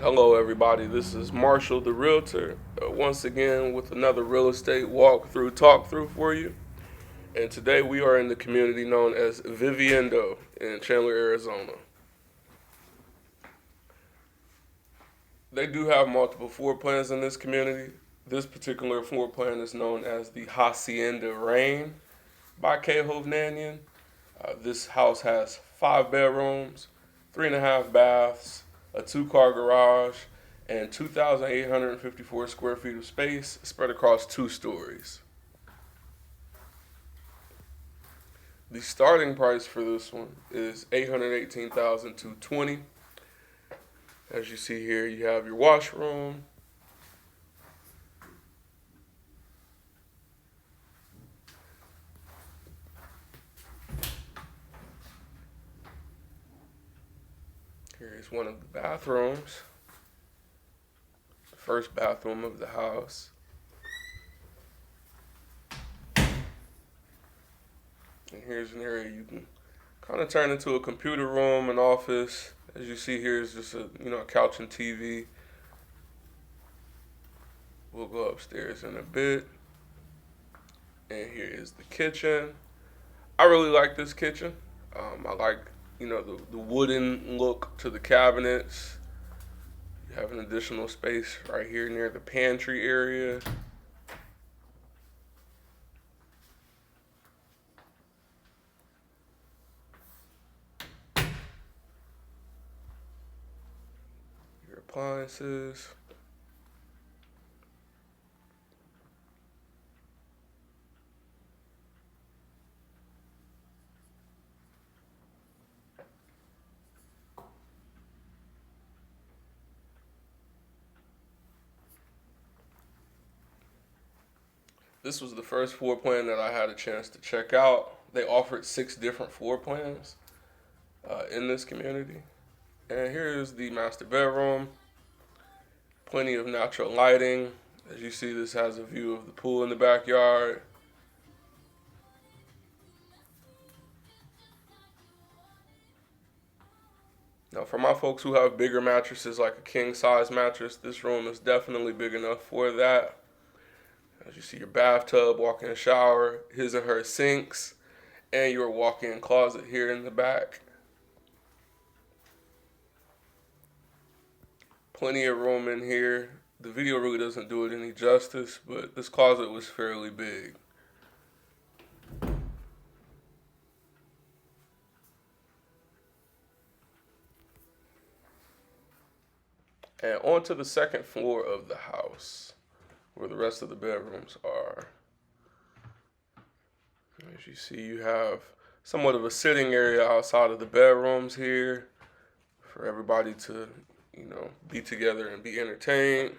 Hello, everybody. This is Marshall, the realtor, once again with another real estate walkthrough, talk through for you. And today we are in the community known as Viviendo in Chandler, Arizona. They do have multiple floor plans in this community. This particular floor plan is known as the Hacienda Reine by K-Hovnanian. This house has 5 bedrooms, 3.5 baths, a 2-car garage, and 2,854 square feet of space spread across 2 stories. The starting price for this one is $818,220. As you see here, you have your washroom, here is one of the bathrooms, the first bathroom of the house. And here's an area you can kind of turn into a computer room, an office. As you see here is just a couch and TV. We'll go upstairs in a bit. And here is the kitchen. I really like this kitchen. I like the wooden look to the cabinets. You have an additional space right here near the pantry area. Your appliances. This was the first floor plan that I had a chance to check out. They offered 6 different floor plans in this community. And here is the master bedroom. Plenty of natural lighting. As you see, this has a view of the pool in the backyard. Now, for my folks who have bigger mattresses like a king size mattress, this room is definitely big enough for that. As you see your bathtub, walk-in shower, his and her sinks, and your walk-in closet here in the back. Plenty of room in here. The video really doesn't do it any justice, but this closet was fairly big. And on to the second floor of the house, where the rest of the bedrooms are. As you see, you have somewhat of a sitting area outside of the bedrooms here for everybody to, be together and be entertained.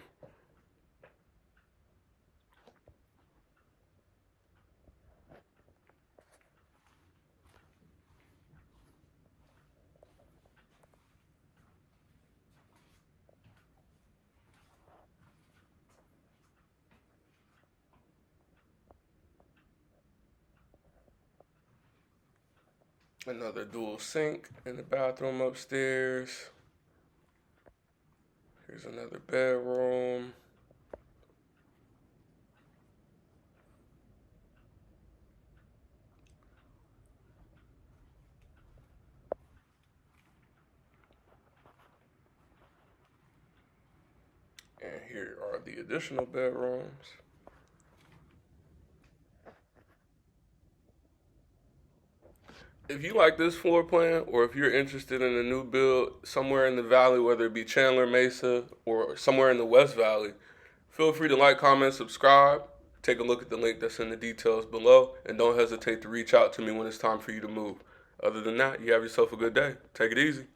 Another dual sink in the bathroom upstairs. Here's another bedroom. And here are the additional bedrooms. If you like this floor plan, or if you're interested in a new build somewhere in the valley, whether it be Chandler, Mesa, or somewhere in the West Valley, feel free to like, comment, subscribe. Take a look at the link that's in the details below, and don't hesitate to reach out to me when it's time for you to move. Other than that, you have yourself a good day. Take it easy.